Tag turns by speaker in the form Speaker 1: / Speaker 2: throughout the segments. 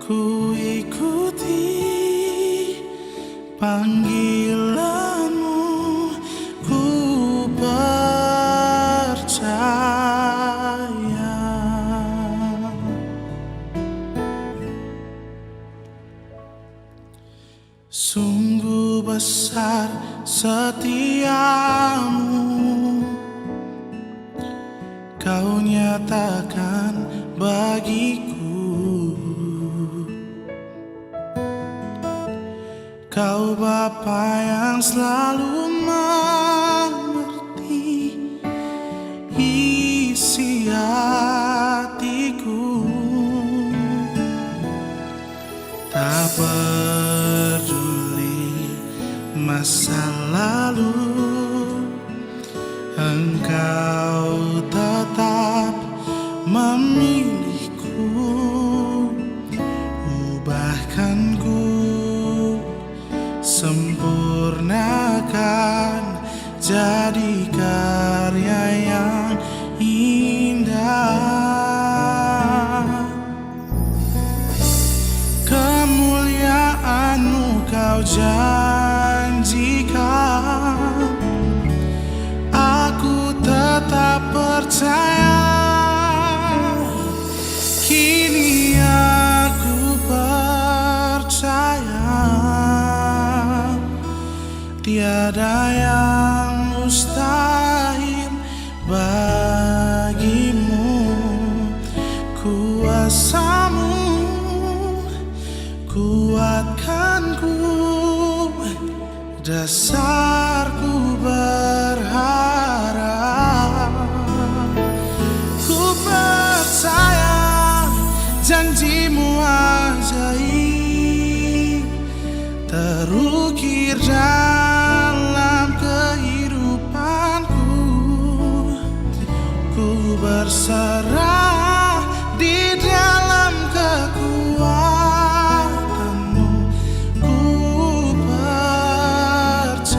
Speaker 1: Ku ikuti panggilanmu, ku percaya. Sungguh besar setiamu, kau nyatakan bagiku. Kau Bapa yang selalu mengerti isi hatiku. Tak peduli masa lalu, Engkau tetap memilihku. Ubahkan ku, sempurnakan jadi karya yang indah. Kemuliaan-Mu Kau janjikan, aku tetap percaya. Kini aku percaya, tiada yang mustahil bagimu. Kuasa-Mu kuatkanku, dasarku berharap. Ku percaya janji-Mu ajaib terukir dalam kehidupanku. Ku berserah di dalam kekuatan-Mu. Ku percaya.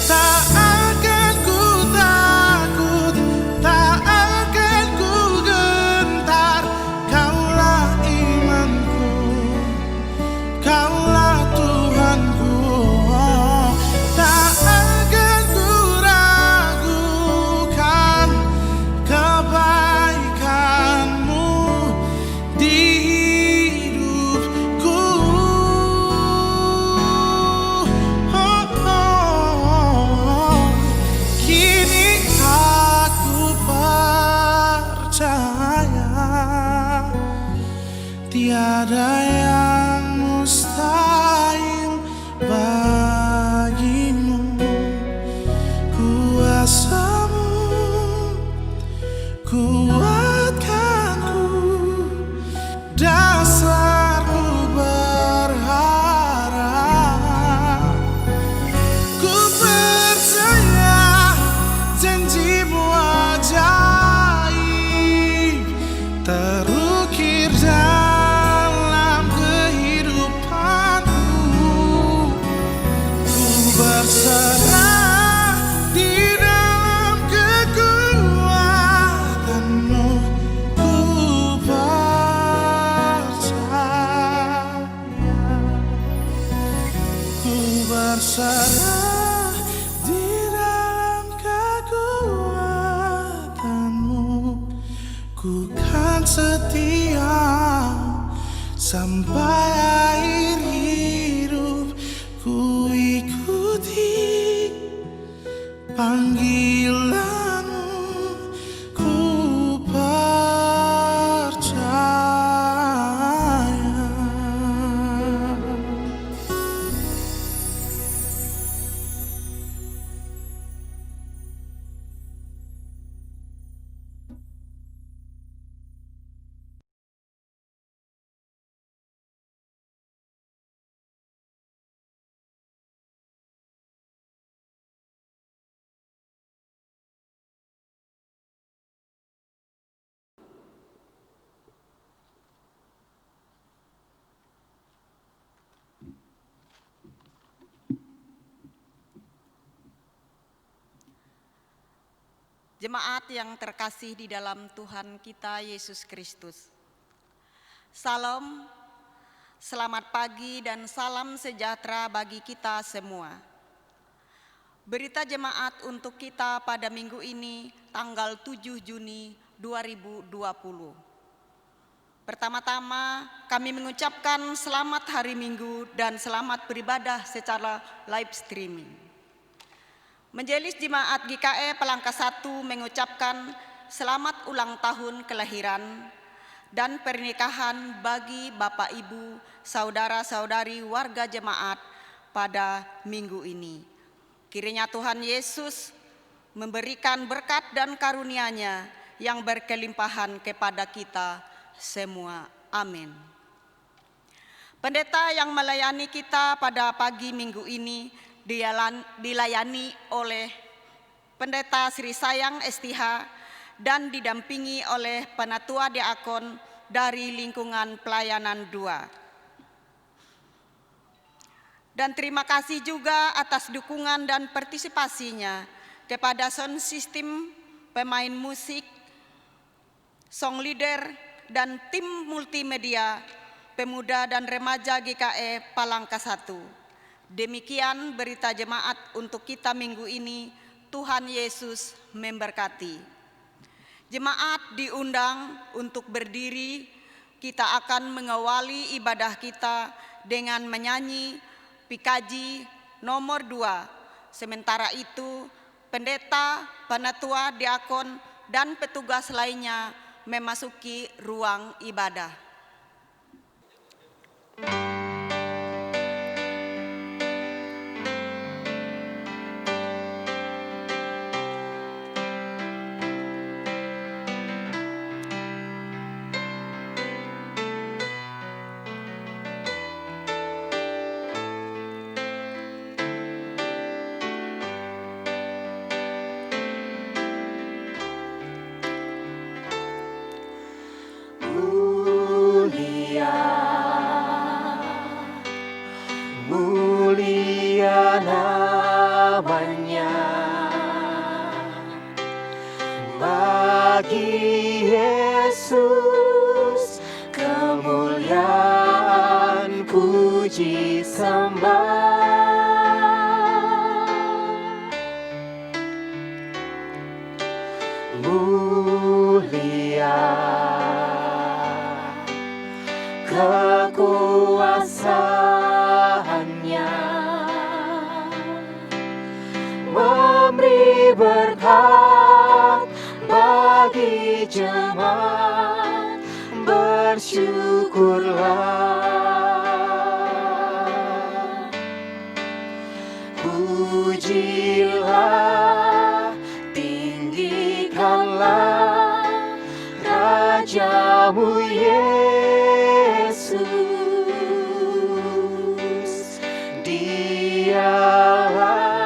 Speaker 1: Tak akan ku takut, tak akan ku gentar. Kaulah imanku, Kaulah Tuhanku. Tak akan ku ragukan kebaikan-Mu di hidupku. Kini aku percaya, tiada yang mustahil bagimu. Kuasa-Mu kuatkanku, dasarku berharap. Ku percaya janji-Mu ajaib terukir dalam kehidupanku. Ku berserah di dalam kekuatan-Mu. Ku percaya. Ku berserah di dalam kekuatan-Mu. Ku kan setia sampai akhir hidup. Ku ikuti panggilan-Mu, ku
Speaker 2: Jemaat yang terkasih di dalam Tuhan kita Yesus Kristus. Salam, selamat pagi dan salam sejahtera bagi kita semua. Berita jemaat untuk kita pada minggu ini tanggal 7 Juni 2020. Pertama-tama kami mengucapkan selamat hari Minggu dan selamat beribadah secara live streaming. Majelis Jemaat GKE Palangka 1 mengucapkan selamat ulang tahun kelahiran dan pernikahan bagi Bapak Ibu, saudara-saudari warga jemaat pada minggu ini. Kiranya Tuhan Yesus memberikan berkat dan karunia-Nya yang berkelimpahan kepada kita semua. Amin. Pendeta yang melayani kita pada pagi minggu ini dilayani oleh Pendeta Sri Sayang STH dan didampingi oleh Penatua Diakon dari lingkungan pelayanan 2. Dan terima kasih juga atas dukungan dan partisipasinya kepada sound system, pemain musik, song leader, dan tim multimedia pemuda dan remaja GKE Palangka 1. Demikian berita jemaat untuk kita minggu ini. Tuhan Yesus memberkati. Jemaat diundang untuk berdiri. Kita akan mengawali ibadah kita dengan menyanyi Pikaji nomor 2. Sementara itu, pendeta, penatua, diakon, dan petugas lainnya memasuki ruang ibadah.
Speaker 3: Mulia namanya bagi Yesus, kemuliaan puji sembah. Mulia kekuasaannya, memberi berkat bagi jemaat, bersyukurlah. Pujilah, tinggikanlah Rajamu Yesus. Dialah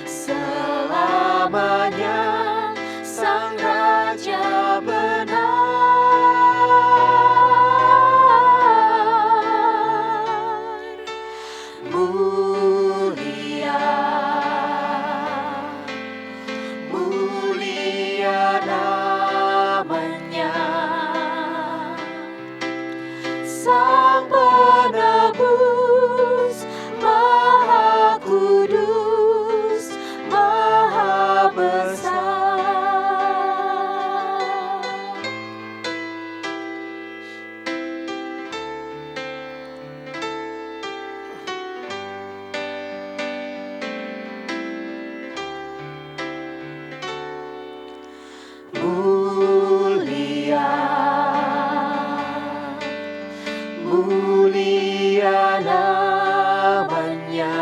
Speaker 3: selamanya Sang Raja benar. Mulia namanya, Sang Penebus, Maha Kudus, Maha Besar. Mulia namanya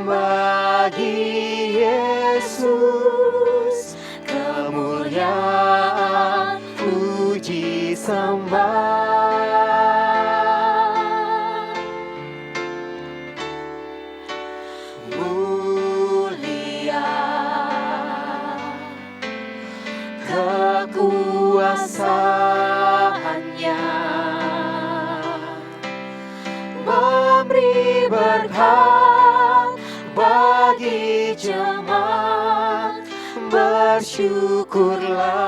Speaker 3: bagi Yesus, kemuliaan puji sembah. Mulia kekuasaannya, memberi berkat bagi jemaat, bersyukurlah.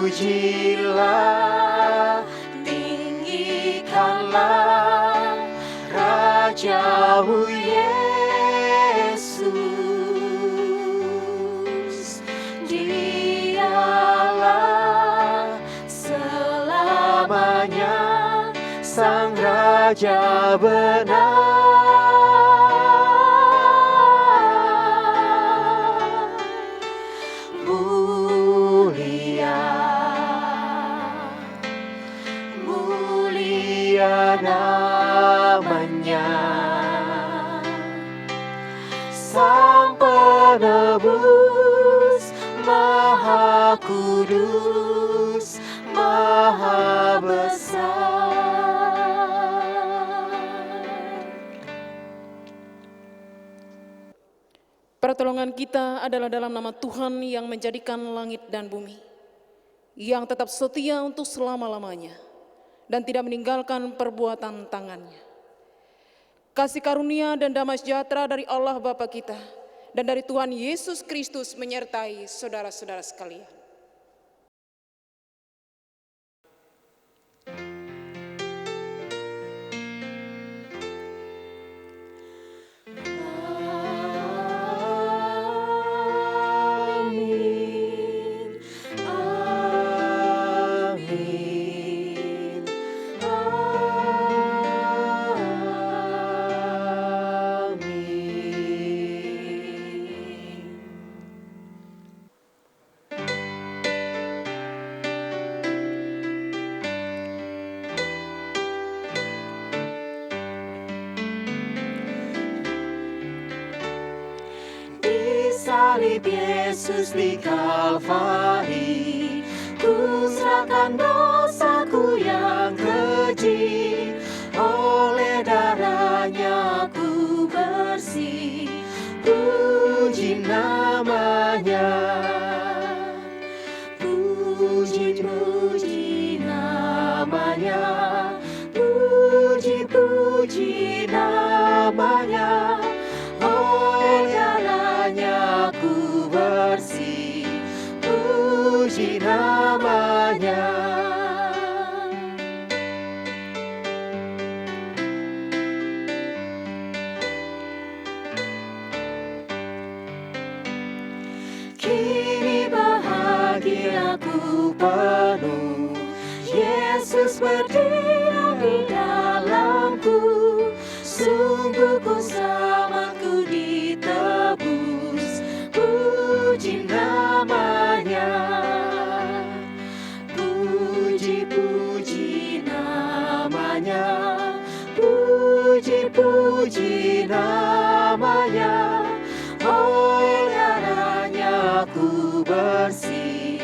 Speaker 3: Pujilah, tinggikanlah Rajamu Yesus. Dialah selamanya Sang Raja benar. Mulia, mulia namanya, Sang Penebus, Maha Kudus, Maha Besar.
Speaker 4: Pertolongan kita adalah dalam nama Tuhan yang menjadikan langit dan bumi, yang tetap setia untuk selama-lamanya dan tidak meninggalkan perbuatan tangannya. Kasih karunia dan damai sejahtera dari Allah Bapa kita dan dari Tuhan Yesus Kristus menyertai saudara-saudara sekalian.
Speaker 3: Amin, amin, amin. Salib Yesus di Kalvari, ku serahkan dosaku yang keji. Oleh darahnya ku bersih, puji namanya. Puji-puji namanya, puji-puji namanya. Oleh darahnya ku bersih, puji namanya. Kini bahagiaku penuh, Yesus berdiam di dalamku. Sungguh ku selamatku ditebus, puji namanya. Puji-puji namanya, puji-puji namanya. Oleh darahnya ku bersih,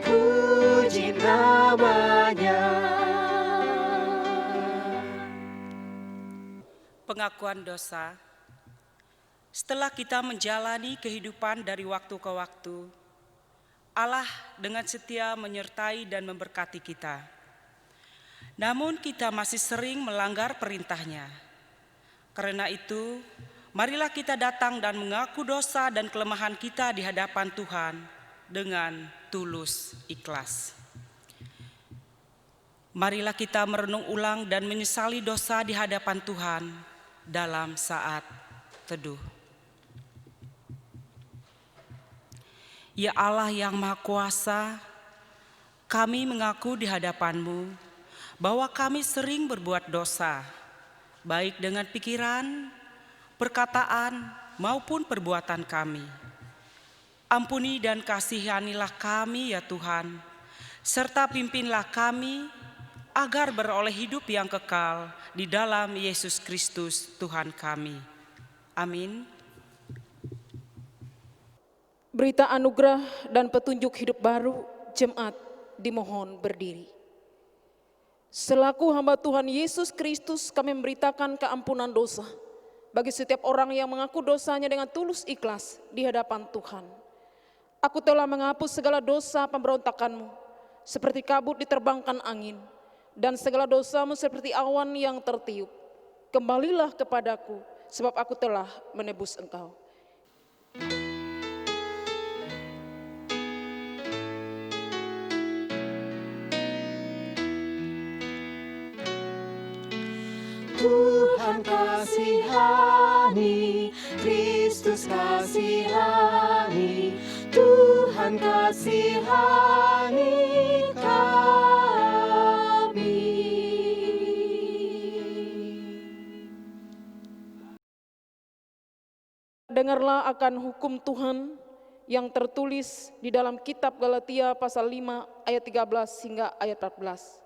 Speaker 3: puji namanya.
Speaker 5: Pengakuan dosa. Setelah kita menjalani kehidupan dari waktu ke waktu, Allah dengan setia menyertai dan memberkati kita. Namun kita masih sering melanggar perintahnya. Karena itu, marilah kita datang dan mengaku dosa dan kelemahan kita di hadapan Tuhan dengan tulus ikhlas. Marilah kita merenung ulang dan menyesali dosa di hadapan Tuhan dalam saat teduh. Ya Allah yang Maha Kuasa, kami mengaku di hadapan-Mu bahwa kami sering berbuat dosa, baik dengan pikiran, perkataan, maupun perbuatan kami. Ampuni dan kasihanilah kami ya Tuhan, serta pimpinlah kami agar beroleh hidup yang kekal di dalam Yesus Kristus Tuhan kami. Amin.
Speaker 4: Berita anugerah dan petunjuk hidup baru, jemaat dimohon berdiri. Selaku hamba Tuhan Yesus Kristus, kami memberitakan keampunan dosa bagi setiap orang yang mengaku dosanya dengan tulus ikhlas di hadapan Tuhan. Aku telah menghapus segala dosa pemberontakanmu, seperti kabut diterbangkan angin, dan segala dosamu seperti awan yang tertiup. Kembalilah kepadaku, sebab aku telah menebus engkau.
Speaker 3: Tuhan kasihani, Kristus kasihani, Tuhan kasihani kami.
Speaker 4: Dengarlah akan hukum Tuhan yang tertulis di dalam kitab Galatia pasal 5 ayat 13 hingga ayat 14.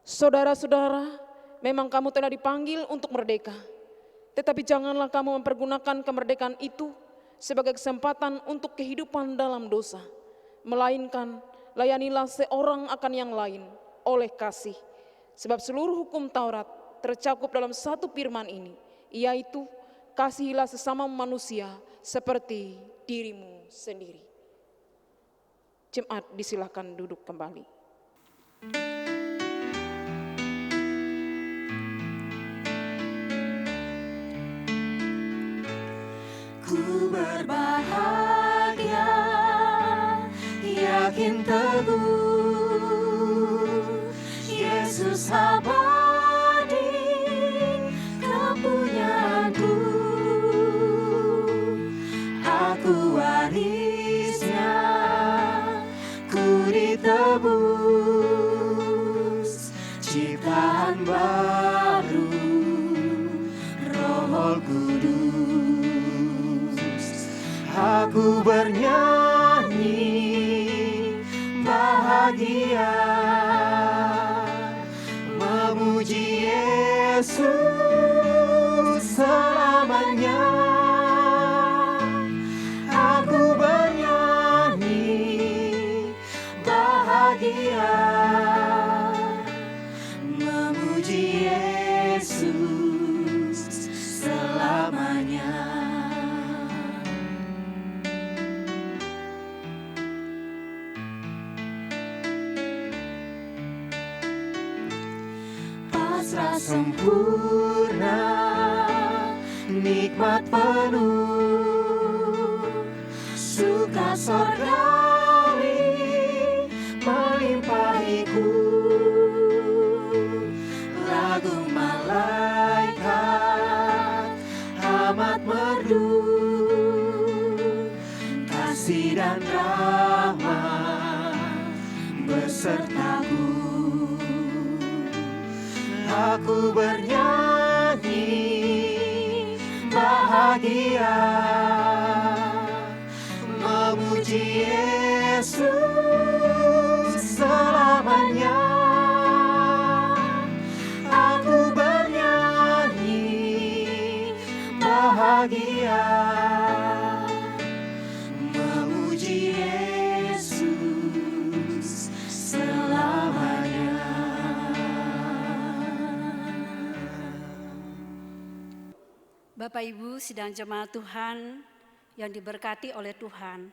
Speaker 4: Saudara-saudara, memang kamu telah dipanggil untuk merdeka, tetapi janganlah kamu mempergunakan kemerdekaan itu sebagai kesempatan untuk kehidupan dalam dosa, melainkan layanilah seorang akan yang lain oleh kasih. Sebab seluruh hukum Taurat tercakup dalam satu firman ini, yaitu kasihilah sesama manusia seperti dirimu sendiri. Jemaat disilakan duduk kembali.
Speaker 3: Ku berbahagia, yakin teguh, Yesus abadi kepunyaanku. Aku warisnya, ku ditebus, ciptaan baru, Roh Kudus. Aku bernyanyi bahagia, memuji Yesus selamanya. Aku bernyanyi bahagia, memuji Yesus selamanya. Pasrah sempurna, nikmat penuh, suka sorgawi melimpahiku. Lagu malaikat amat merdu, kasih dan rahmat besertaku. Aku bernyanyi bahagia, memuji Yesus selamanya. Aku bernyanyi bahagia, memuji Yesus selamanya.
Speaker 6: Bapak Ibu sidang jemaat Tuhan yang diberkati oleh Tuhan,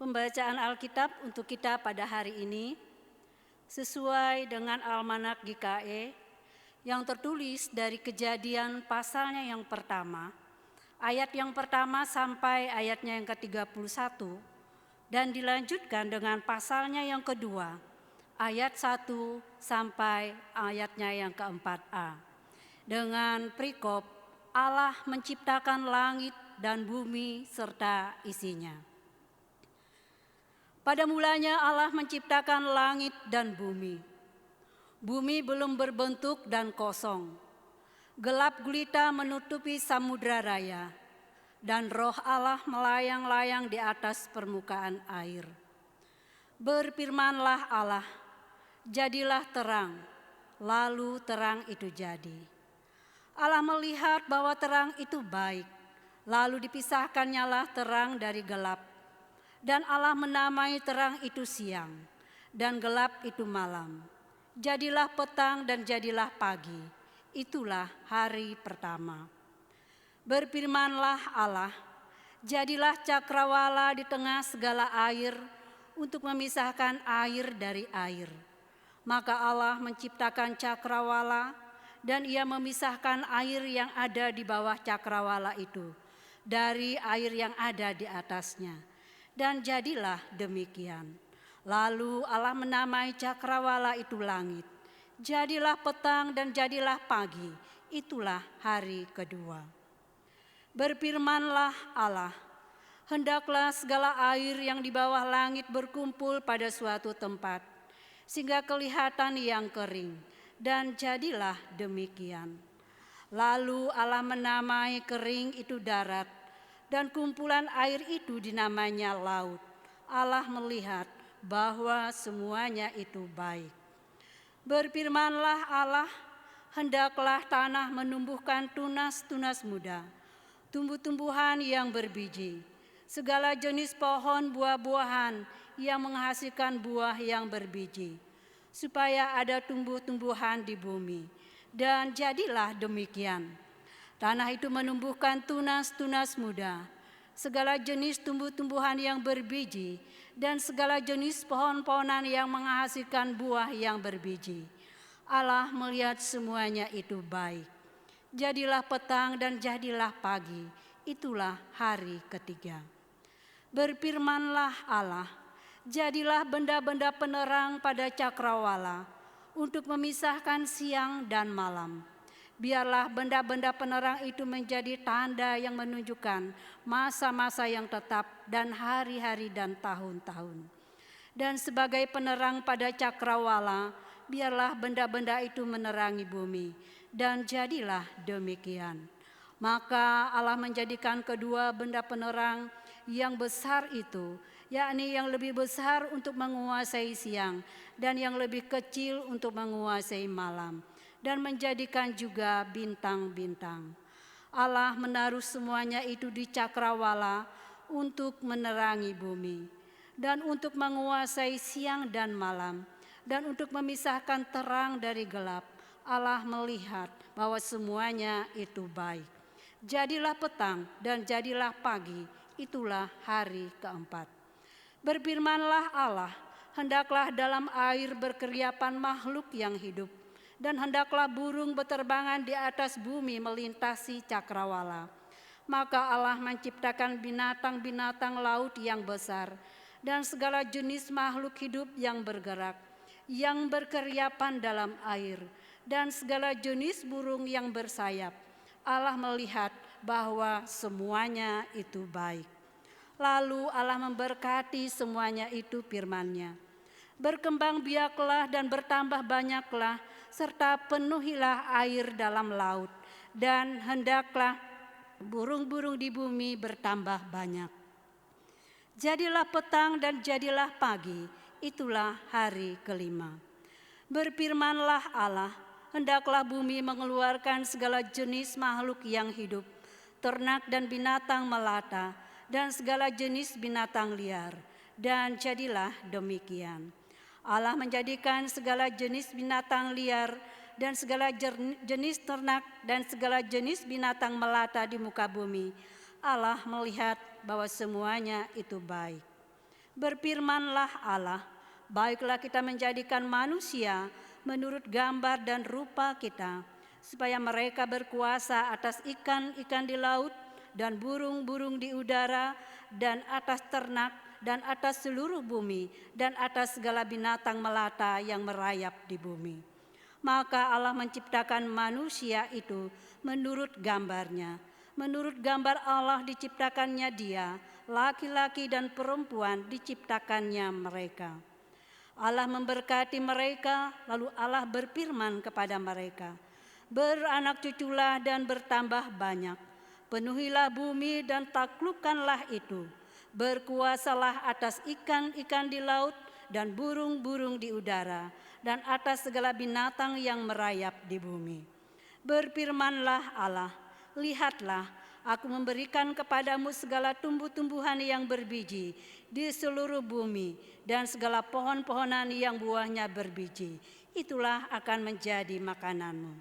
Speaker 6: pembacaan Alkitab untuk kita pada hari ini sesuai dengan Almanak GKE yang tertulis dari Kejadian pasalnya yang pertama, ayat yang pertama sampai ayatnya yang ke-31, dan dilanjutkan dengan pasalnya yang kedua, ayat 1 sampai ayatnya yang ke-4a, dengan perikop Allah menciptakan langit dan bumi serta isinya. Pada mulanya Allah menciptakan langit dan bumi. Bumi belum berbentuk dan kosong. Gelap gulita menutupi samudra raya, dan roh Allah melayang-layang di atas permukaan air. Berfirmanlah Allah, jadilah terang, lalu terang itu jadi. Allah melihat bahwa terang itu baik, lalu dipisahkannyalah terang dari gelap. Dan Allah menamai terang itu siang, dan gelap itu malam. Jadilah petang dan jadilah pagi, itulah hari pertama. Berfirmanlah Allah, jadilah cakrawala di tengah segala air untuk memisahkan air dari air. Maka Allah menciptakan cakrawala dan ia memisahkan air yang ada di bawah cakrawala itu dari air yang ada di atasnya. Dan jadilah demikian. Lalu Allah menamai cakrawala itu langit. Jadilah petang dan jadilah pagi, itulah hari kedua. Berfirmanlah Allah, hendaklah segala air yang di bawah langit berkumpul pada suatu tempat, sehingga kelihatan yang kering, dan jadilah demikian. Lalu Allah menamai kering itu darat, dan kumpulan air itu dinamainya laut. Allah melihat bahwa semuanya itu baik. Berfirmanlah Allah, hendaklah tanah menumbuhkan tunas-tunas muda, tumbuh-tumbuhan yang berbiji, segala jenis pohon buah-buahan yang menghasilkan buah yang berbiji, supaya ada tumbuh-tumbuhan di bumi. Dan jadilah demikian. Tanah itu menumbuhkan tunas-tunas muda, segala jenis tumbuh-tumbuhan yang berbiji, dan segala jenis pohon-pohonan yang menghasilkan buah yang berbiji. Allah melihat semuanya itu baik. Jadilah petang dan jadilah pagi, itulah hari ketiga. Berfirmanlah Allah, jadilah benda-benda penerang pada cakrawala untuk memisahkan siang dan malam. Biarlah benda-benda penerang itu menjadi tanda yang menunjukkan masa-masa yang tetap dan hari-hari dan tahun-tahun. Dan sebagai penerang pada cakrawala, biarlah benda-benda itu menerangi bumi. Dan jadilah demikian. Maka Allah menjadikan kedua benda penerang yang besar itu, yakni yang lebih besar untuk menguasai siang dan yang lebih kecil untuk menguasai malam, dan menjadikan juga bintang-bintang. Allah menaruh semuanya itu di cakrawala untuk menerangi bumi, dan untuk menguasai siang dan malam, dan untuk memisahkan terang dari gelap. Allah melihat bahwa semuanya itu baik. Jadilah petang dan jadilah pagi, itulah hari keempat. Berfirmanlah Allah, hendaklah dalam air berkeriapan makhluk yang hidup, dan hendaklah burung berterbangan di atas bumi melintasi cakrawala. Maka Allah menciptakan binatang-binatang laut yang besar, dan segala jenis makhluk hidup yang bergerak, yang berkeriapan dalam air, dan segala jenis burung yang bersayap. Allah melihat bahwa semuanya itu baik. Lalu Allah memberkati semuanya itu firman-Nya. Berkembang biaklah dan bertambah banyaklah, serta penuhilah air dalam laut, dan hendaklah burung-burung di bumi bertambah banyak. Jadilah petang dan jadilah pagi, itulah hari kelima. Berfirmanlah Allah, hendaklah bumi mengeluarkan segala jenis makhluk yang hidup, ternak dan binatang melata, dan segala jenis binatang liar. Dan jadilah demikian. Allah menjadikan segala jenis binatang liar dan segala jenis ternak dan segala jenis binatang melata di muka bumi. Allah melihat bahwa semuanya itu baik. Berfirmanlah Allah, baiklah kita menjadikan manusia menurut gambar dan rupa kita, supaya mereka berkuasa atas ikan-ikan di laut dan burung-burung di udara dan atas ternak dan atas seluruh bumi, dan atas segala binatang melata yang merayap di bumi. Maka Allah menciptakan manusia itu menurut gambarnya. Menurut gambar Allah diciptakannya dia, laki-laki dan perempuan diciptakannya mereka. Allah memberkati mereka, lalu Allah berfirman kepada mereka, beranak cuculah dan bertambah banyak, penuhilah bumi dan taklukkanlah itu. Berkuasalah atas ikan-ikan di laut dan burung-burung di udara, dan atas segala binatang yang merayap di bumi. Berfirmanlah Allah, lihatlah, aku memberikan kepadamu segala tumbuh-tumbuhan yang berbiji di seluruh bumi, dan segala pohon-pohonan yang buahnya berbiji. Itulah akan menjadi makananmu.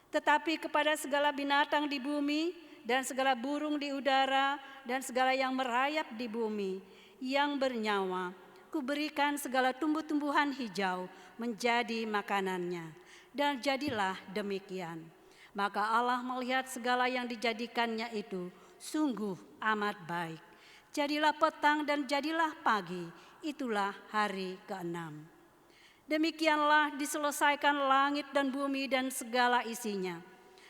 Speaker 6: Tetapi kepada segala binatang di bumi, dan segala burung di udara, dan segala yang merayap di bumi, yang bernyawa, kuberikan segala tumbuh-tumbuhan hijau menjadi makanannya. dan jadilah demikian. Maka Allah melihat segala yang dijadikannya itu sungguh amat baik. Jadilah petang dan jadilah pagi, itulah hari ke-6. Demikianlah diselesaikan langit dan bumi dan segala isinya.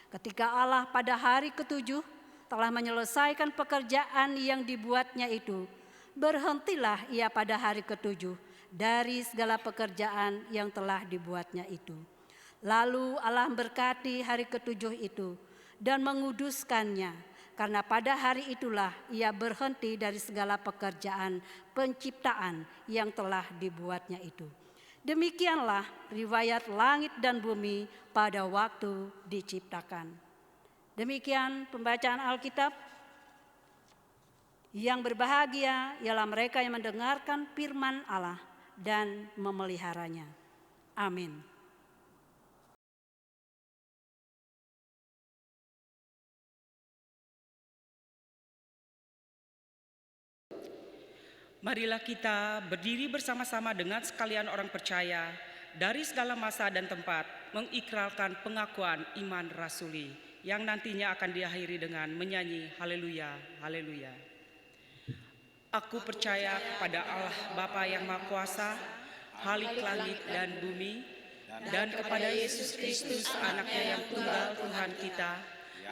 Speaker 6: Ketika Allah pada hari ke-7 telah menyelesaikan pekerjaan yang dibuatnya itu, berhentilah ia pada hari ke-7 dari segala pekerjaan yang telah dibuatnya itu. Lalu Allah berkati hari ke-7 itu dan menguduskannya, karena pada hari itulah ia berhenti dari segala pekerjaan penciptaan yang telah dibuatnya itu. Demikianlah riwayat langit dan bumi pada waktu diciptakan. Demikian pembacaan Alkitab. Yang berbahagia ialah mereka yang mendengarkan firman Allah dan memeliharanya. Amin.
Speaker 5: Marilah kita berdiri bersama-sama dengan sekalian orang percaya dari segala masa dan tempat mengikrarkan pengakuan iman rasuli yang nantinya akan diakhiri dengan menyanyi haleluya, haleluya. Aku percaya kepada Allah Bapa yang Maha Kuasa, Khalik langit dan bumi, dan kepada Yesus Kristus anaknya yang tunggal Tuhan kita,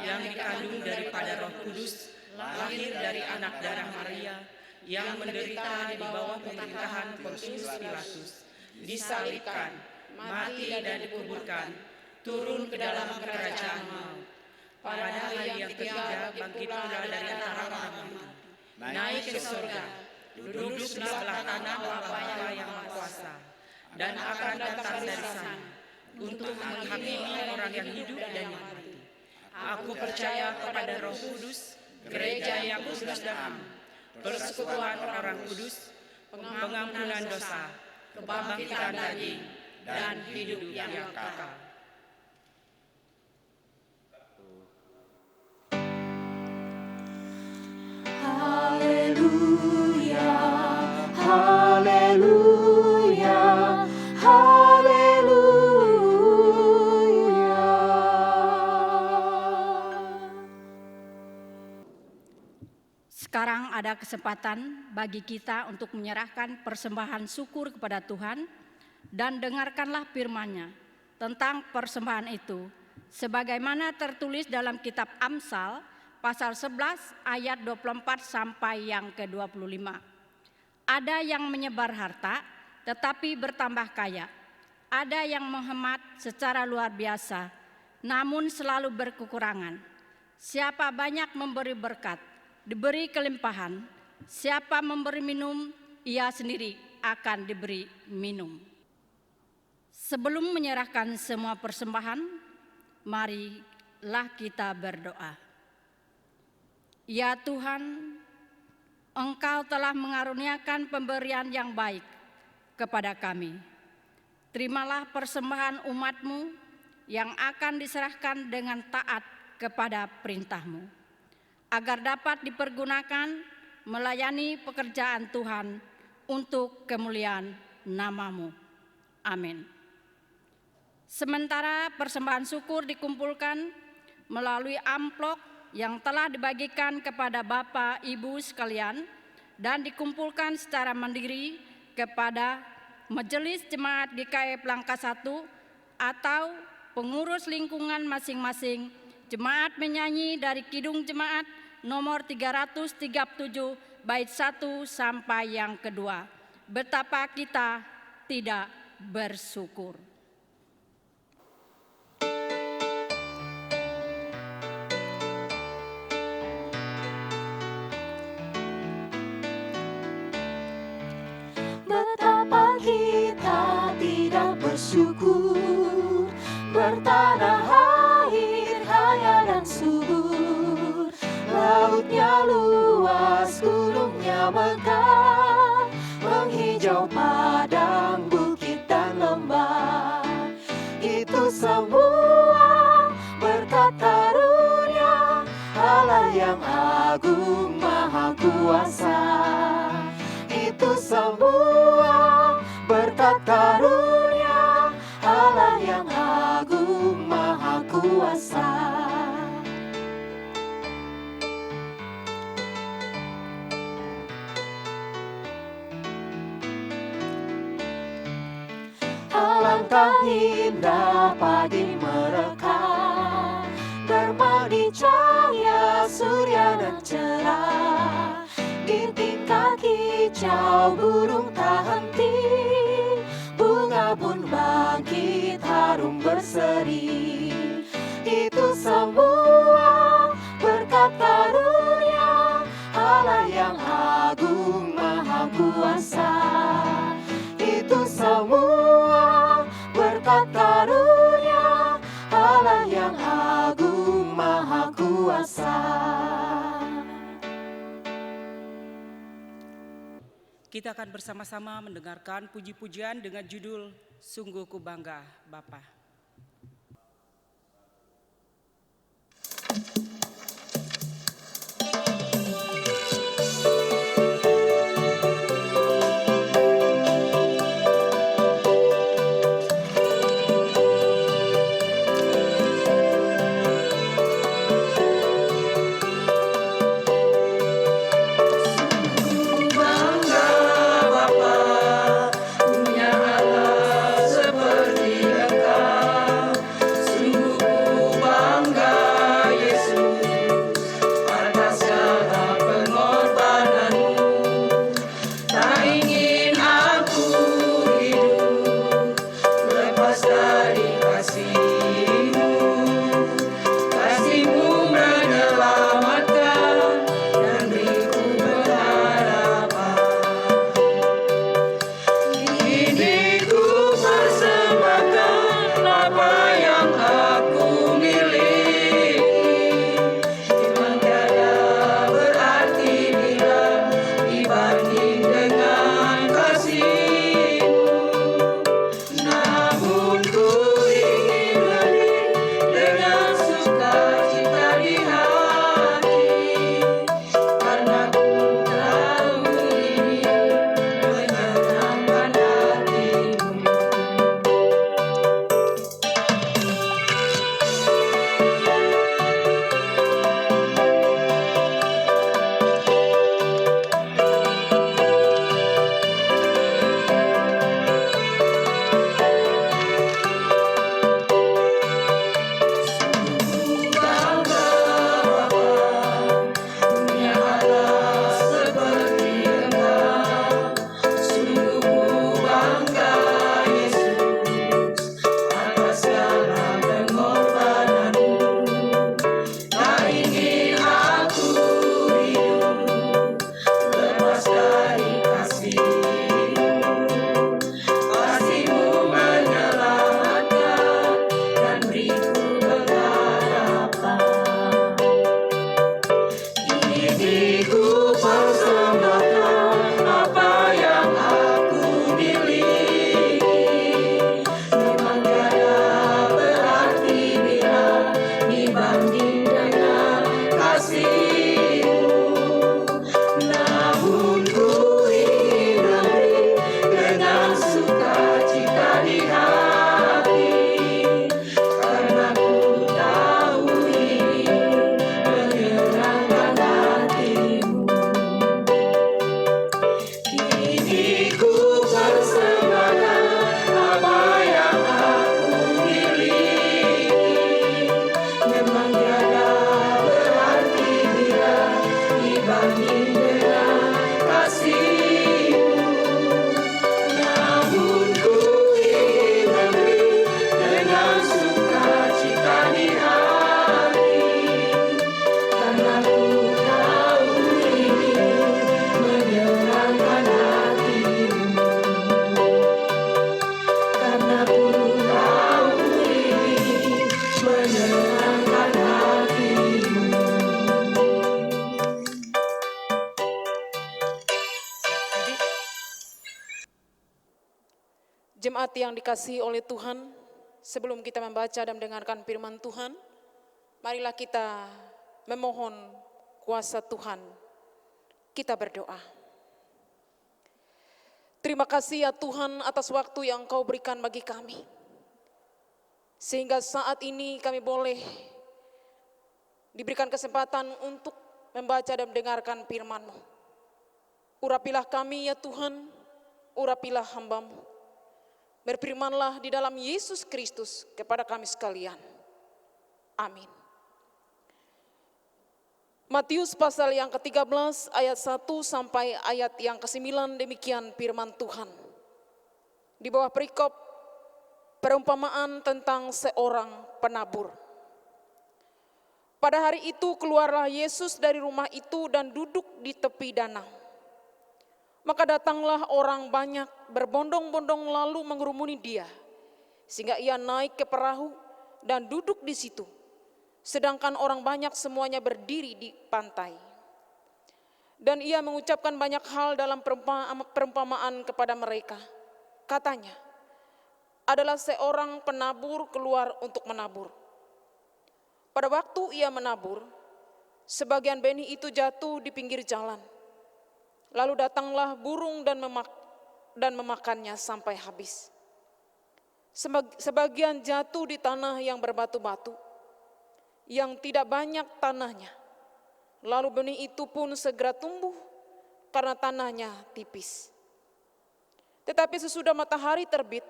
Speaker 5: yang dikandung daripada Roh Kudus, lahir dari anak darah Maria, yang menderita di bawah pemerintahan Pontius Pilatus, disalibkan, mati dan dikuburkan, turun ke dalam kerajaan maut. Pada hari yang ketiga bangkit pula dari antara orang mati, naik ke surga, duduk di sebelah kanan Bapa yang Maha Kuasa, dan akan datang dari sana untuk menghakimi orang yang hidup dan yang mati. Aku percaya kepada Roh Kudus, gereja yang kudus dan am, persekutuan orang kudus, pengampunan dosa, kebangkitan daging, dan hidup yang kekal.
Speaker 3: Haleluya, haleluya, haleluya.
Speaker 7: Sekarang ada kesempatan bagi kita untuk menyerahkan persembahan syukur kepada Tuhan dan dengarkanlah firman-Nya tentang persembahan itu sebagaimana tertulis dalam kitab Amsal pasal 11 ayat 24 sampai yang ke-25. Ada yang menyebar harta tetapi bertambah kaya. Ada yang menghemat secara luar biasa namun selalu berkekurangan. Siapa banyak memberi berkat, diberi kelimpahan. Siapa memberi minum, ia sendiri akan diberi minum. Sebelum menyerahkan semua persembahan, marilah kita berdoa. Ya Tuhan, Engkau telah mengaruniakan pemberian yang baik kepada kami. Terimalah persembahan umat-Mu yang akan diserahkan dengan taat kepada perintah-Mu, agar dapat dipergunakan melayani pekerjaan Tuhan untuk kemuliaan nama-Mu. Amin. Sementara persembahan syukur dikumpulkan melalui amplop yang telah dibagikan kepada Bapak Ibu sekalian dan dikumpulkan secara mandiri kepada Majelis Jemaat GKI Langkah 1 atau pengurus lingkungan masing-masing, jemaat menyanyi dari Kidung Jemaat nomor 337 bait 1 sampai yang kedua. Betapa kita tidak bersyukur.
Speaker 3: Betapa kita tidak bersyukur, bertanah air kaya dan subur, lautnya luas, gunungnya megah, menghijau padang, bukit dan lembah. Itu semua berkat karunia Allah yang agung maha kuasa. Itu semua berkat karunia Allah yang agung Alangkah indah pagi mereka, bermandi cahaya surya dan cerah. Di tingkat hijau burung tak henti, bunga pun bangkit harum berseri. Itu semua berkat karunia Allah yang agung maha kuasa. Itu semua berkat karunia Allah yang agung maha kuasa.
Speaker 5: Kita akan bersama-sama mendengarkan puji-pujian dengan judul Sungguh Ku Bangga Bapa.
Speaker 4: Jemaat yang dikasihi oleh Tuhan, sebelum kita membaca dan mendengarkan firman Tuhan, marilah kita memohon kuasa Tuhan. Kita berdoa. Terima kasih ya Tuhan atas waktu yang Kau berikan bagi kami. Sehingga saat ini kami boleh diberikan kesempatan untuk membaca dan mendengarkan firman-Mu. Urapilah kami ya Tuhan, urapilah hamba-Mu. Berfirmanlah di dalam Yesus Kristus kepada kami sekalian. Amin. Matius pasal yang ke-13 ayat 1 sampai ayat yang ke-9, demikian firman Tuhan. Di bawah perikop perumpamaan tentang seorang penabur. Pada hari itu keluarlah Yesus dari rumah itu dan duduk di tepi danau. Maka datanglah orang banyak berbondong-bondong lalu mengerumuni dia, sehingga ia naik ke perahu dan duduk di situ. Sedangkan orang banyak semuanya berdiri di pantai. Dan ia mengucapkan banyak hal dalam perumpamaan kepada mereka. Katanya, adalah seorang penabur keluar untuk menabur. Pada waktu ia menabur, sebagian benih itu jatuh di pinggir jalan. Lalu datanglah burung dan memakannya sampai habis. Sebagian jatuh di tanah yang berbatu-batu, yang tidak banyak tanahnya. Lalu benih itu pun segera tumbuh karena tanahnya tipis. Tetapi sesudah matahari terbit,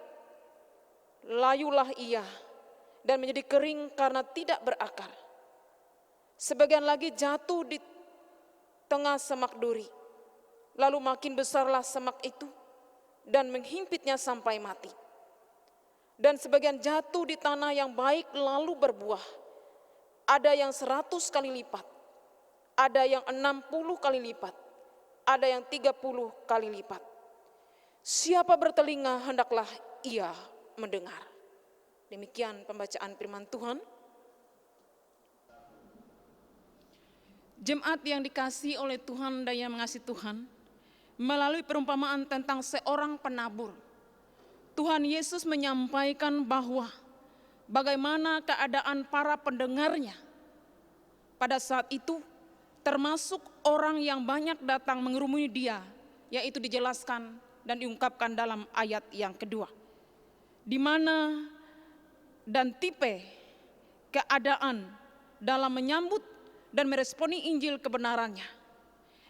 Speaker 4: layulah ia dan menjadi kering karena tidak berakar. Sebagian lagi jatuh di tengah semak duri. Lalu makin besarlah semak itu dan menghimpitnya sampai mati. Dan sebagian jatuh di tanah yang baik lalu berbuah. Ada yang 100 kali lipat, ada yang 60 kali lipat, ada yang 30 kali lipat. Siapa bertelinga hendaklah ia mendengar. Demikian pembacaan firman Tuhan. Jemaat yang dikasihi oleh Tuhan dan yang mengasihi Tuhan, melalui perumpamaan tentang seorang penabur, Tuhan Yesus menyampaikan bahwa bagaimana keadaan para pendengarnya pada saat itu, termasuk orang yang banyak datang mengerumuni dia, yaitu dijelaskan dan diungkapkan dalam ayat yang kedua. Di mana dan tipe keadaan dalam menyambut dan meresponi Injil kebenarannya.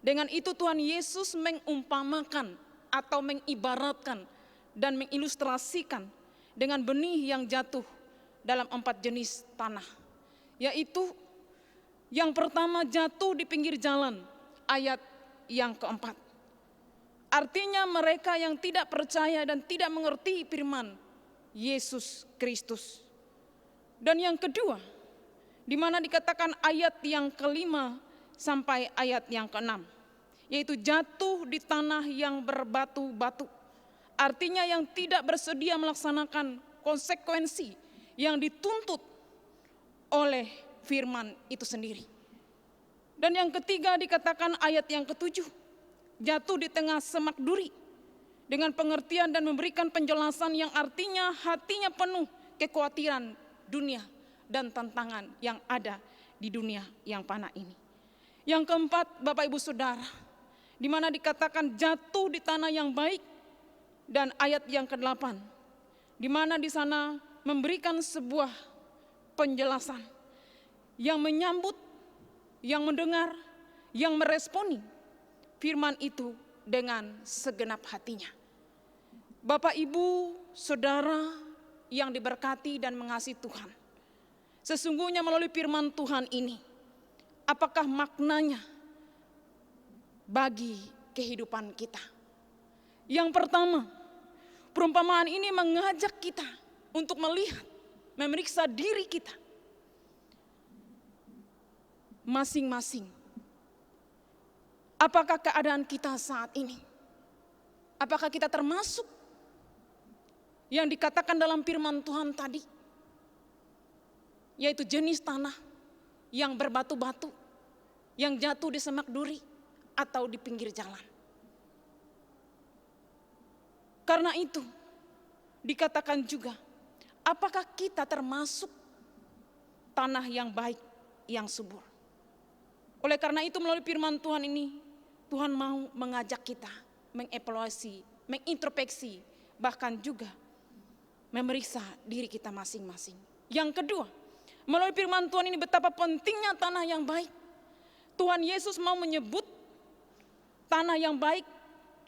Speaker 4: Dengan itu Tuhan Yesus mengumpamakan atau mengibaratkan dan mengilustrasikan dengan benih yang jatuh dalam 4 jenis tanah. Yaitu yang pertama jatuh di pinggir jalan, ayat yang keempat. Artinya mereka yang tidak percaya dan tidak mengerti firman Yesus Kristus. Dan yang kedua, di mana dikatakan ayat yang kelima sampai ayat yang keenam, yaitu jatuh di tanah yang berbatu-batu. Artinya yang tidak bersedia melaksanakan konsekuensi yang dituntut oleh firman itu sendiri. Dan yang ketiga dikatakan ayat yang ketujuh, jatuh di tengah semak duri, dengan pengertian dan memberikan penjelasan yang artinya hatinya penuh kekhawatiran dunia dan tantangan yang ada di dunia yang fana ini. Yang keempat, Bapak Ibu Saudara, di mana dikatakan jatuh di tanah yang baik, dan ayat yang ke-8, di mana di sana memberikan sebuah penjelasan yang menyambut, yang mendengar, yang meresponi firman itu dengan segenap hatinya. Bapak, Ibu, Saudara yang diberkati dan mengasihi Tuhan, sesungguhnya melalui firman Tuhan ini, apakah maknanya bagi kehidupan kita? Yang pertama, perumpamaan ini mengajak kita untuk melihat, memeriksa diri kita masing-masing. Apakah keadaan kita saat ini? Apakah kita termasuk yang dikatakan dalam firman Tuhan tadi, yaitu jenis tanah yang berbatu-batu, yang jatuh di semak duri atau di pinggir jalan? Karena itu dikatakan juga, apakah kita termasuk tanah yang baik, yang subur? Oleh karena itu melalui firman Tuhan ini, Tuhan mau mengajak kita mengevaluasi, mengintrospeksi, bahkan juga memeriksa diri kita masing-masing. Yang kedua, melalui firman Tuhan ini betapa pentingnya tanah yang baik. Tuhan Yesus mau menyebut tanah yang baik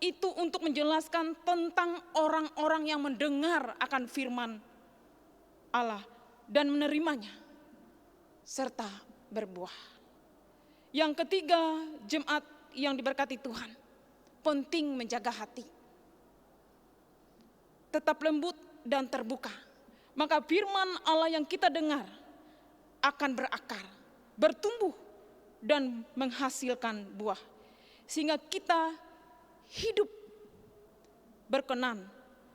Speaker 4: itu untuk menjelaskan tentang orang-orang yang mendengar akan firman Allah dan menerimanya, serta berbuah. Yang ketiga, jemaat yang diberkati Tuhan, penting menjaga hati. Tetap lembut dan terbuka. Maka firman Allah yang kita dengar akan berakar, bertumbuh, dan menghasilkan buah. Sehingga kita hidup berkenan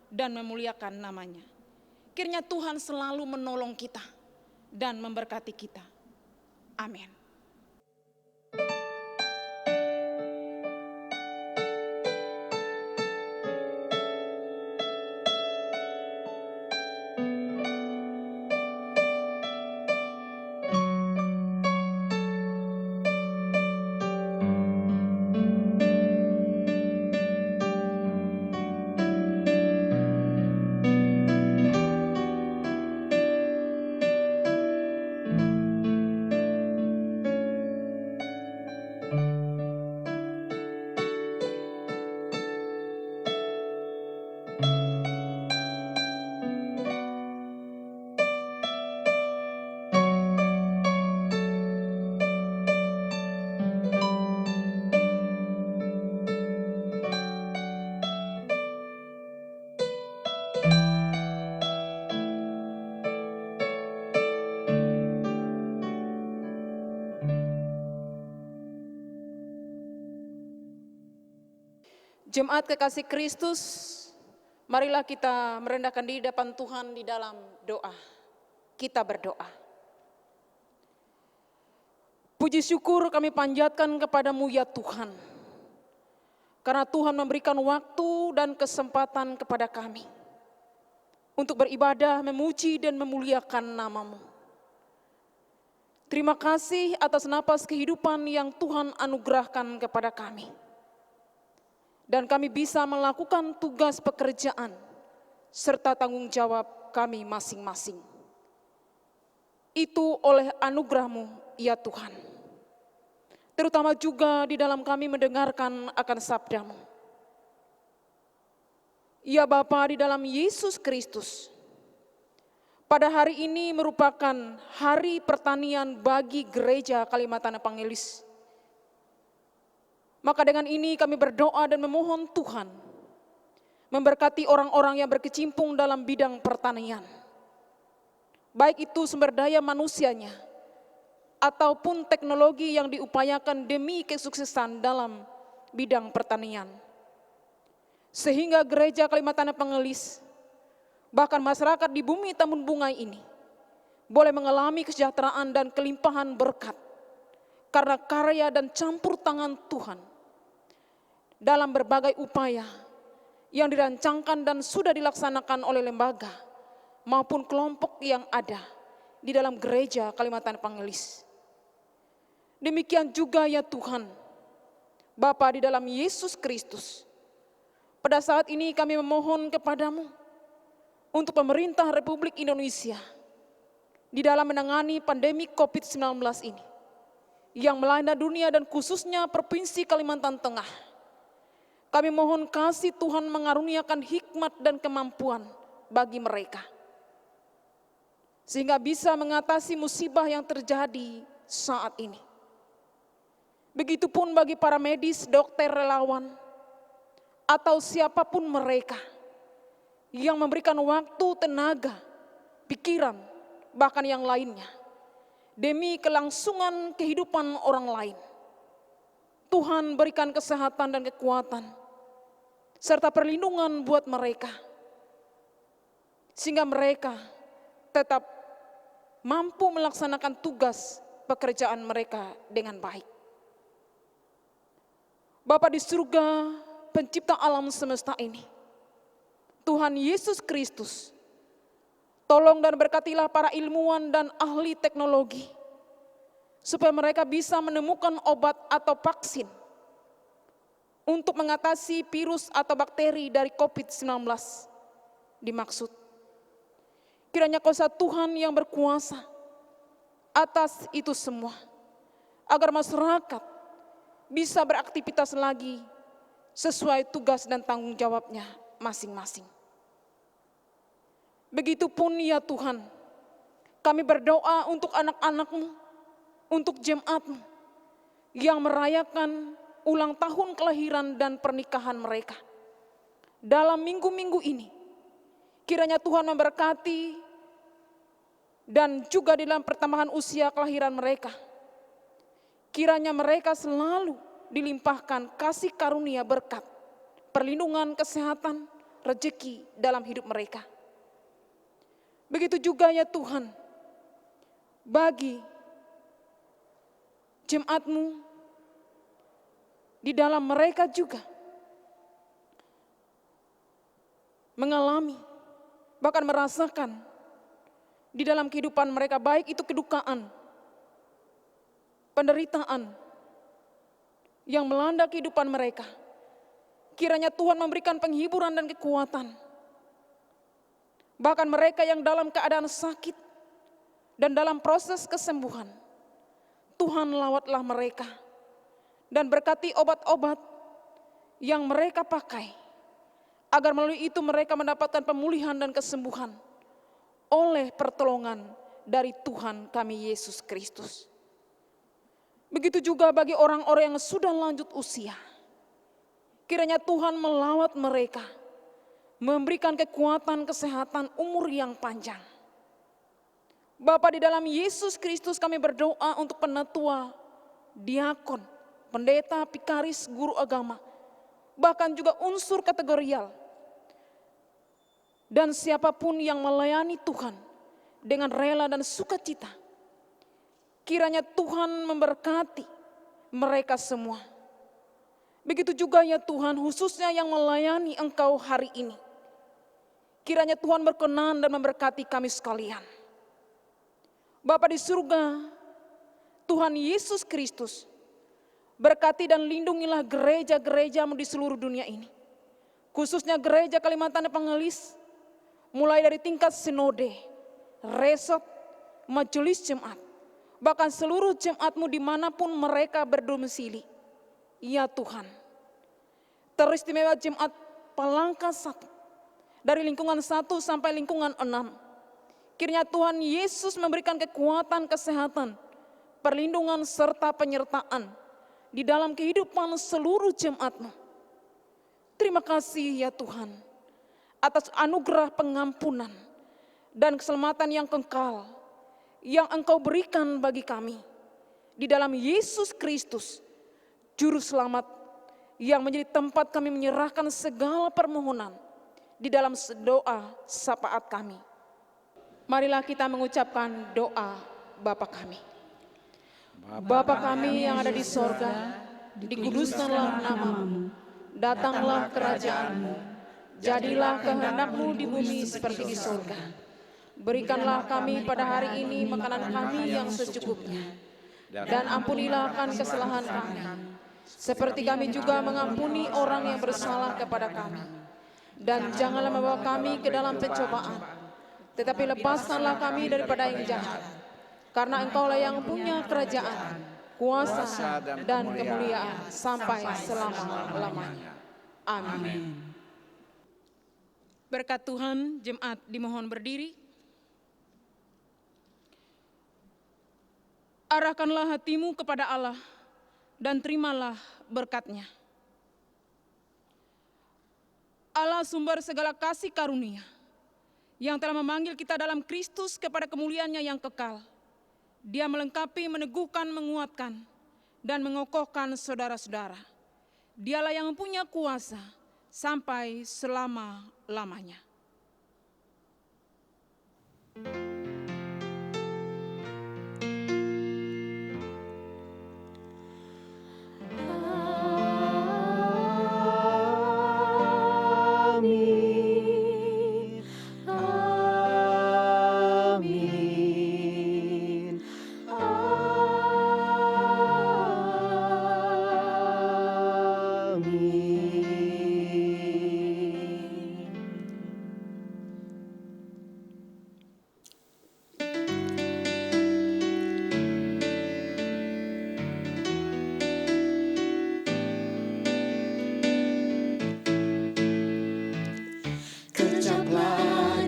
Speaker 4: dan memuliakan namanya. Kiranya Tuhan selalu menolong kita dan memberkati kita. Amin. Jemaat kekasih Kristus, marilah kita merendahkan diri di depan Tuhan di dalam doa. Kita berdoa. Puji syukur kami panjatkan kepadamu ya Tuhan. Karena Tuhan memberikan waktu dan kesempatan kepada kami untuk beribadah, memuji dan memuliakan namamu. Terima kasih atas napas kehidupan yang Tuhan anugerahkan kepada kami. Dan kami bisa melakukan tugas pekerjaan serta tanggung jawab kami masing-masing. Itu oleh anugerah-Mu ya Tuhan. Terutama juga di dalam kami mendengarkan akan sabda-Mu. Ya Bapa, di dalam Yesus Kristus, pada hari ini merupakan hari pertanian bagi gereja Kalimantan Evangelis. Maka dengan ini kami berdoa dan memohon Tuhan memberkati orang-orang yang berkecimpung dalam bidang pertanian. Baik itu sumber daya manusianya ataupun teknologi yang diupayakan demi kesuksesan dalam bidang pertanian. Sehingga gereja Kalimantan Evangelis, bahkan masyarakat di bumi Tambun Bungai ini boleh mengalami kesejahteraan dan kelimpahan berkat karena karya dan campur tangan Tuhan dalam berbagai upaya yang dirancangkan dan sudah dilaksanakan oleh lembaga maupun kelompok yang ada di dalam gereja Kalimantan Evangelis. Demikian juga ya Tuhan, Bapa di dalam Yesus Kristus, pada saat ini kami memohon kepadamu untuk pemerintah Republik Indonesia di dalam menangani pandemi COVID-19 ini yang melanda dunia dan khususnya Provinsi Kalimantan Tengah. Kami mohon kasih Tuhan mengaruniakan hikmat dan kemampuan bagi mereka. Sehingga bisa mengatasi musibah yang terjadi saat ini. Begitupun bagi para medis, dokter, relawan, atau siapapun mereka yang memberikan waktu, tenaga, pikiran, bahkan yang lainnya, demi kelangsungan kehidupan orang lain. Tuhan berikan kesehatan dan kekuatan, serta perlindungan buat mereka, sehingga mereka tetap mampu melaksanakan tugas pekerjaan mereka dengan baik. Bapa di surga, pencipta alam semesta ini, Tuhan Yesus Kristus, tolong dan berkatilah para ilmuwan dan ahli teknologi, supaya mereka bisa menemukan obat atau vaksin untuk mengatasi virus atau bakteri dari COVID-19 dimaksud. Kiranya kuasa Tuhan yang berkuasa atas itu semua, agar masyarakat bisa beraktivitas lagi sesuai tugas dan tanggung jawabnya masing-masing. Begitupun ya Tuhan, kami berdoa untuk anak-anak-Mu, untuk jemaat-Mu yang merayakan ulang tahun kelahiran dan pernikahan mereka. Dalam minggu-minggu ini, kiranya Tuhan memberkati dan juga di dalam pertambahan usia kelahiran mereka. Kiranya mereka selalu dilimpahkan kasih karunia berkat, perlindungan, kesehatan, rezeki dalam hidup mereka. Begitu juga ya Tuhan, bagi jemaat-Mu di dalam mereka juga mengalami, bahkan merasakan di dalam kehidupan mereka, baik itu kedukaan, penderitaan yang melanda kehidupan mereka. Kiranya Tuhan memberikan penghiburan dan kekuatan. Bahkan mereka yang dalam keadaan sakit dan dalam proses kesembuhan, Tuhan lawatlah mereka dan berkati obat-obat yang mereka pakai, agar melalui itu mereka mendapatkan pemulihan dan kesembuhan oleh pertolongan dari Tuhan kami Yesus Kristus. Begitu juga bagi orang-orang yang sudah lanjut usia, kiranya Tuhan melawat mereka, memberikan kekuatan, kesehatan, umur yang panjang. Bapa, di dalam Yesus Kristus kami berdoa untuk penatua, diakon, pendeta, pikaris, guru agama, bahkan juga unsur kategorial, dan siapapun yang melayani Tuhan dengan rela dan sukacita. Kiranya Tuhan memberkati mereka semua. Begitu juga ya Tuhan, khususnya yang melayani Engkau hari ini. Kiranya Tuhan berkenan dan memberkati kami sekalian. Bapa di surga, Tuhan Yesus Kristus, berkati dan lindungilah gereja-gereja-Mu di seluruh dunia ini. Khususnya gereja Kalimantan Evangelis, mulai dari tingkat sinode, resort, majelis jemaat, bahkan seluruh jemaat-Mu dimanapun mereka berdomisili. Ya Tuhan, teristimewa jemaat Palangka 1, dari lingkungan 1 sampai lingkungan 6. Kiranya Tuhan Yesus memberikan kekuatan, kesehatan, perlindungan, serta penyertaan di dalam kehidupan seluruh jemaat-Mu. Terima kasih ya Tuhan, atas anugerah pengampunan dan keselamatan yang kekal yang Engkau berikan bagi kami di dalam Yesus Kristus, Juru Selamat, yang menjadi tempat kami menyerahkan segala permohonan di dalam doa syafaat kami. Marilah kita mengucapkan doa Bapa kami. Bapa kami yang ada di sorga, dikuduskanlah nama-Mu, datanglah kerajaan-Mu, jadilah kehendak-Mu di bumi seperti di sorga. Berikanlah kami pada hari ini makanan kami yang secukupnya, dan ampunilah akan kesalahan kami, seperti kami juga mengampuni orang yang bersalah kepada kami. Dan janganlah membawa kami ke dalam pencobaan, tetapi lepaskanlah kami daripada yang jahat. Karena Engkaulah yang punya kerajaan, kuasa, dan kemuliaan sampai selama-lamanya. Amin. Berkat Tuhan, jemaat dimohon berdiri. Arahkanlah hatimu kepada Allah dan terimalah berkat-Nya. Allah sumber segala kasih karunia, yang telah memanggil kita dalam Kristus kepada kemuliaan-Nya yang kekal. Dia melengkapi, meneguhkan, menguatkan, dan mengokohkan saudara-saudara. Dialah yang mempunyai kuasa sampai selama-lamanya.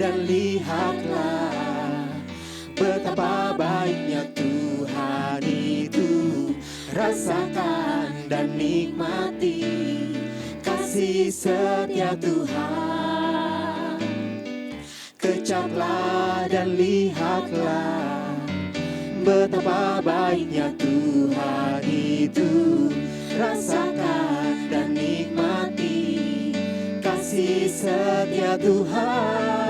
Speaker 1: dan lihatlah betapa baiknya Tuhan itu. Rasakan dan nikmati kasih setia Tuhan. Kecaplah dan lihatlah betapa baiknya Tuhan itu. Rasakan dan nikmati kasih setia Tuhan.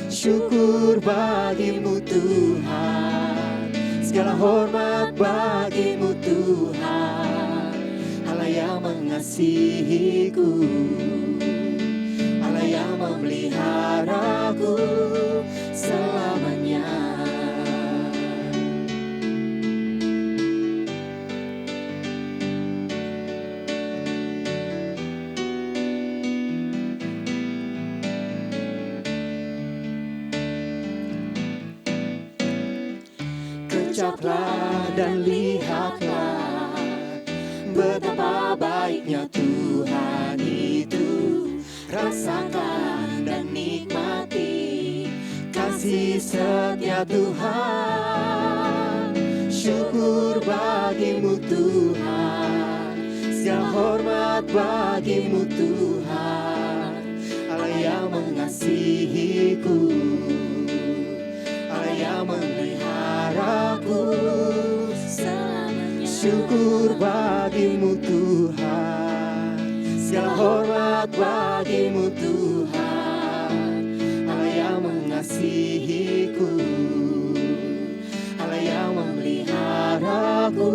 Speaker 1: Syukur bagimu Tuhan, segala hormat bagimu Tuhan. Allah yang mengasihiku, Allah yang memeliharaku selamanya. Ucaplah dan lihatlah betapa baiknya Tuhan itu. Rasakan dan nikmati kasih setia Tuhan. Syukur bagimu Tuhan, segala hormat bagimu Tuhan. Allah yang mengasihiku, Allah yang memeliharaku selamanya. Syukur bagimu Tuhan, segala hormat bagimu Tuhan. Allah yang mengasihiku, Allah yang memeliharaku